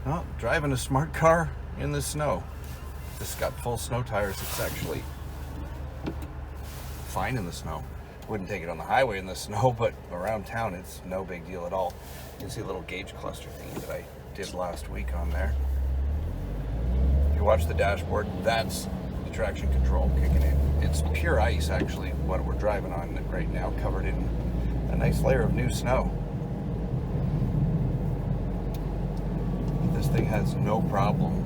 Well, driving a smart car in the snow. This has got full snow tires. It's actually fine in the snow. Wouldn't take it on the highway in the snow, but around town it's no big deal at all. You can see a little gauge cluster thing that I did last week on there. If you watch the dashboard, that's the traction control kicking in. It's pure ice, actually, what we're driving on right now, covered in a nice layer of new snow. This thing has no problem.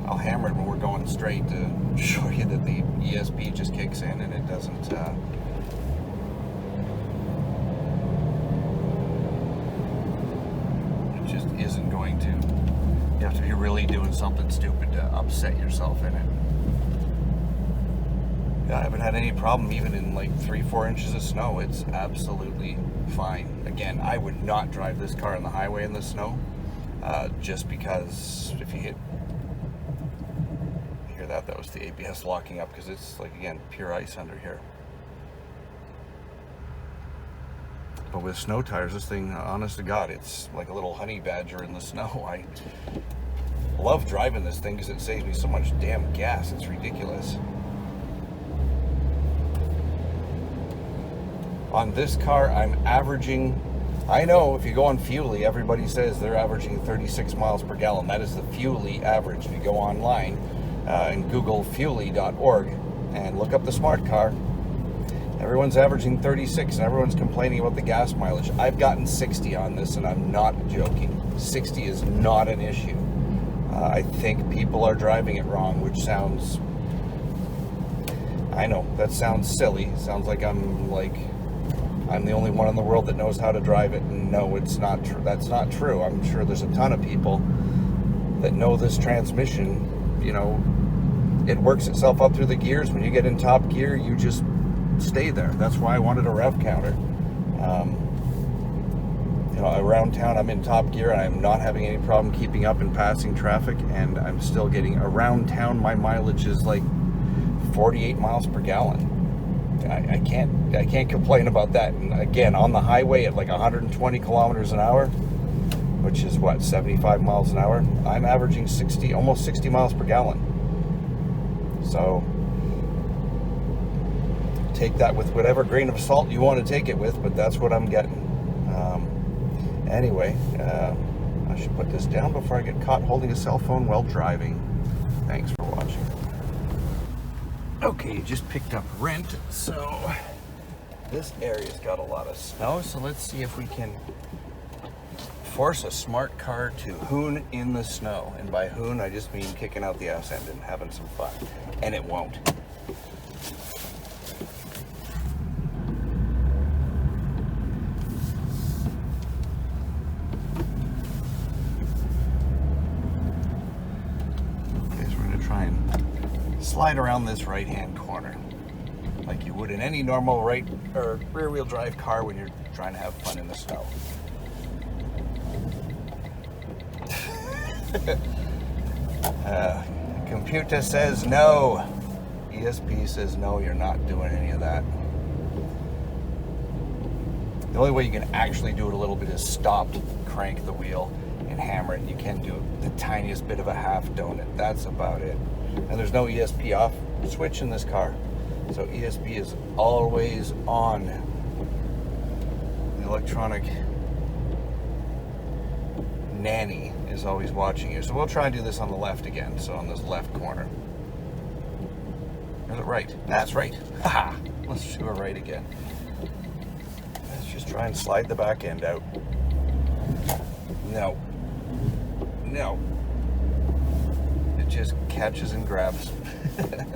I'll hammer it when we're going straight to show you that the ESP just kicks in and it doesn't it just isn't going to. You have to be really doing something stupid to upset yourself in it. Yeah, I haven't had any problem even in like 3-4 inches of snow. It's absolutely fine. Again, I would not drive this car on the highway in the snow, just because if you hear that was the ABS locking up, because it's like, again, pure ice under here. But with snow tires, this thing, honest to God, it's like a little honey badger in the snow. I love driving this thing because it saves me so much damn gas. It's ridiculous. On this car, I'm averaging, I know if you go on Fuelie, everybody says they're averaging 36 miles per gallon. That is the Fuelie average. If you go online and Google fuelie.org and look up the smart car, everyone's averaging 36 and everyone's complaining about the gas mileage. I've gotten 60 on this and I'm not joking. 60 is not an issue. I think people are driving it wrong, which sounds, I know, that sounds silly. Sounds like I'm the only one in the world that knows how to drive it. And no, it's not true. That's not true. I'm sure there's a ton of people that know this transmission. You know, it works itself up through the gears. When you get in top gear, you just stay there. That's why I wanted a rev counter. You know, around town I'm in top gear and I'm not having any problem keeping up and passing traffic, and I'm still getting around town. My mileage is like 48 miles per gallon. I can't complain about that. And again, on the highway at like 120 kilometers an hour, which is what, 75 miles an hour, I'm averaging 60, almost 60 miles per gallon. So take that with whatever grain of salt you want to take it with, but that's what I'm getting. Anyway, I should put this down before I get caught holding a cell phone while driving. Thanks for watching. Okay, just picked up rent, so this area's got a lot of snow, so let's see if we can force a smart car to hoon in the snow. And by hoon, I just mean kicking out the ass end and having some fun. And it won't. Okay, so we're gonna try and slide around this right-hand corner like you would in any normal right or rear-wheel drive car when you're trying to have fun in the snow. Computer says no. ESP says no, you're not doing any of that. The only way you can actually do it a little bit is stop, crank the wheel, and hammer it. You can do the tiniest bit of a half donut. That's about it. And there's no ESP off switch in this car. So ESP is always on. The electronic nanny is always watching you. So we'll try and do this on the left again. So on this left corner. Or is it right? That's right. Haha. Let's do it right again. Let's just try and slide the back end out. No. No. It just catches and grabs. We'll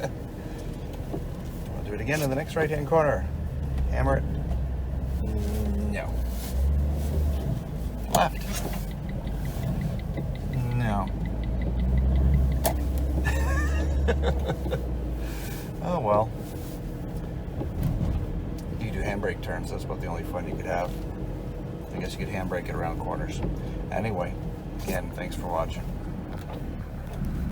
do it again in the next right-hand corner. Hammer it. No. Left. No. Oh well. You do handbrake turns, that's about the only fun you could have. I guess you could handbrake it around corners. Anyway, again, thanks for watching.